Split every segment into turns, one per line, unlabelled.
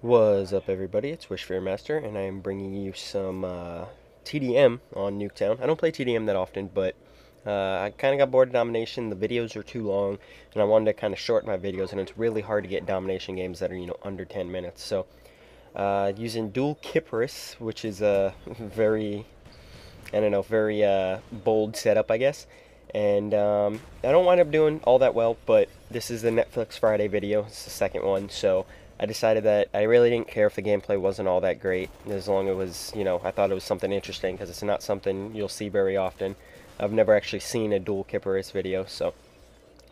What's up, everybody? It's Wish Master, and I am bringing you some TDM on Nuketown. I don't play TDM that often, but I kind of got bored of Domination. The videos are too long, and I wanted to kind of shorten my videos, and it's really hard to get Domination games that are, under 10 minutes. So, using Dual Kypris, which is a very, I don't know, very bold setup, I guess. And I don't wind up doing all that well, but this is the Netflix Friday video. It's the second one, so I decided that I really didn't care if the gameplay wasn't all that great, as long as it was, I thought it was something interesting, because it's not something you'll see very often. I've never actually seen a Dual Kypris video, so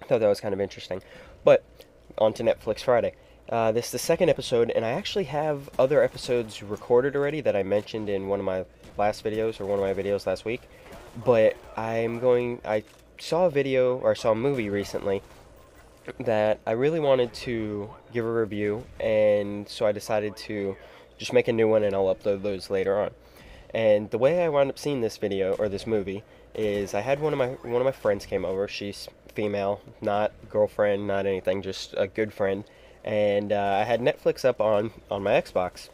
I thought that was kind of interesting. But, on to Netflix Friday. This is the second episode, and I actually have other episodes recorded already that I mentioned in one of my last videos, or one of my videos last week. But I saw a video, or I saw a movie recently that I really wanted to give a review, and so I decided to just make a new one and I'll upload those later on. And the way I wound up seeing this video, or this movie, is I had one of my friends came over. She's female, not girlfriend, not anything, just a good friend. And I had Netflix up on my Xbox,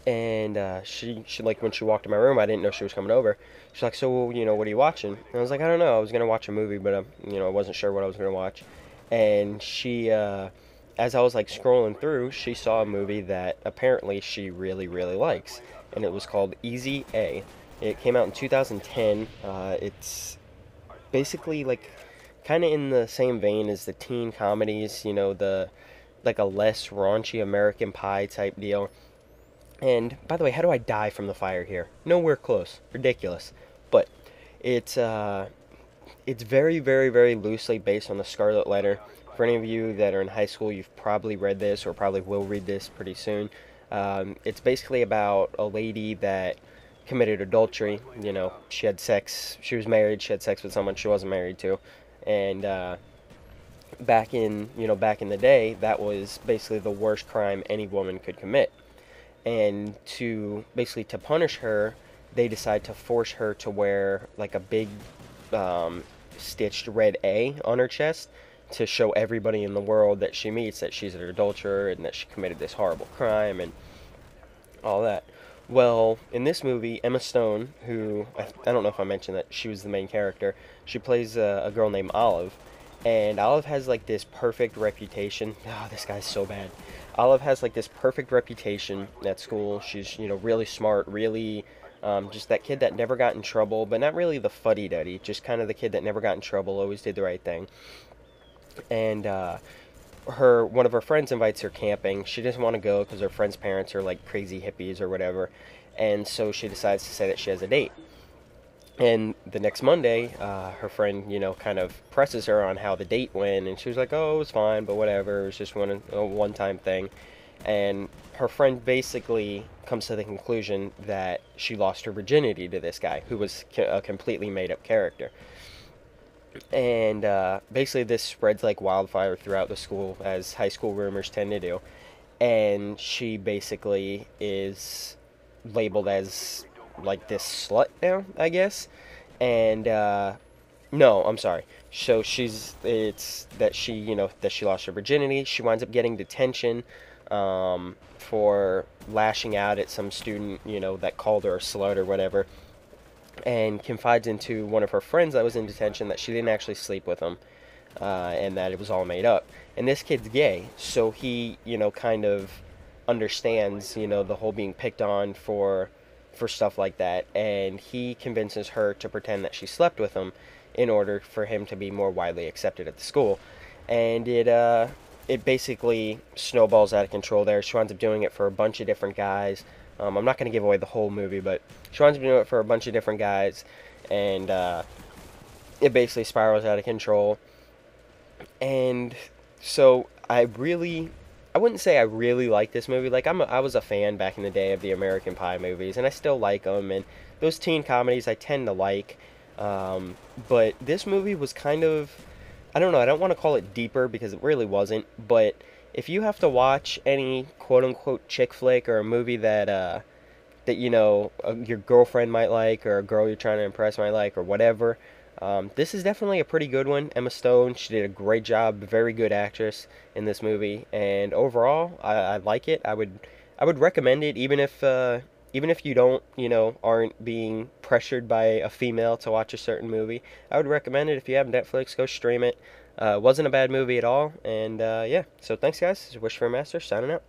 and she like, when she walked in my room, I didn't know she was coming over. She's like, so what are you watching? And I was like, I don't know. I was gonna watch a movie, but I wasn't sure what I was gonna watch. And she, as I was like scrolling through, she saw a movie that apparently she really really likes, and it was called Easy A. It came out in 2010. It's basically like kind of in the same vein as the teen comedies, the like a less raunchy American Pie type deal. And by the way, how do I die from the fire here? Nowhere close. Ridiculous. But it's it's very, very, very loosely based on the Scarlet Letter. For any of you that are in high school, you've probably read this or probably will read this pretty soon. It's basically about a lady that committed adultery. She had sex. She was married. She had sex with someone she wasn't married to, and back in the day, that was basically the worst crime any woman could commit. And to punish her, they decide to force her to wear like a big stitched red A on her chest to show everybody in the world that she meets that she's an adulterer and that she committed this horrible crime and all that. Well, in this movie, Emma Stone, who I don't know if I mentioned that she was the main character, she plays a girl named Olive, and Olive has like this perfect reputation. Oh, this guy's so bad. Olive has like this perfect reputation at school. She's really smart, really just that kid that never got in trouble, but not really the fuddy-duddy, just kind of the kid that never got in trouble, always did the right thing. And her one of her friends invites her camping. She doesn't want to go because her friend's parents are like crazy hippies or whatever, and so she decides to say that she has a date. And the next Monday, her friend, kind of presses her on how the date went, and she was like, "Oh, it was fine, but whatever. It was just a one-time thing." And her friend basically comes to the conclusion that she lost her virginity to this guy, who was a completely made-up character. And basically, this spreads like wildfire throughout the school, as high school rumors tend to do. And she basically is labeled as like this slut now, I guess. And no, I'm sorry. So it's that that she lost her virginity. She winds up getting detention for lashing out at some student, that called her a slut or whatever, and confides into one of her friends that was in detention that she didn't actually sleep with him, and that it was all made up. And this kid's gay, so he, kind of understands, the whole being picked on for stuff like that, and he convinces her to pretend that she slept with him in order for him to be more widely accepted at the school. And it basically snowballs out of control there. She winds up doing it for a bunch of different guys. I'm not going to give away the whole movie, but she winds up doing it for a bunch of different guys, and it basically spirals out of control. And so I wouldn't say I really like this movie. Like I was a fan back in the day of the American Pie movies, and I still like them. And those teen comedies I tend to like. But this movie was kind of, I don't know. I don't want to call it deeper because it really wasn't. But if you have to watch any quote unquote chick flick or a movie that your girlfriend might like, or a girl you're trying to impress might like, or whatever, This is definitely a pretty good one. Emma Stone, she did a great job, very good actress in this movie, and overall, I like it. I would recommend it even if you don't, aren't being pressured by a female to watch a certain movie. I would recommend it if you have Netflix, go stream it. Wasn't a bad movie at all, and yeah. So thanks, guys. Wish for a Master signing out.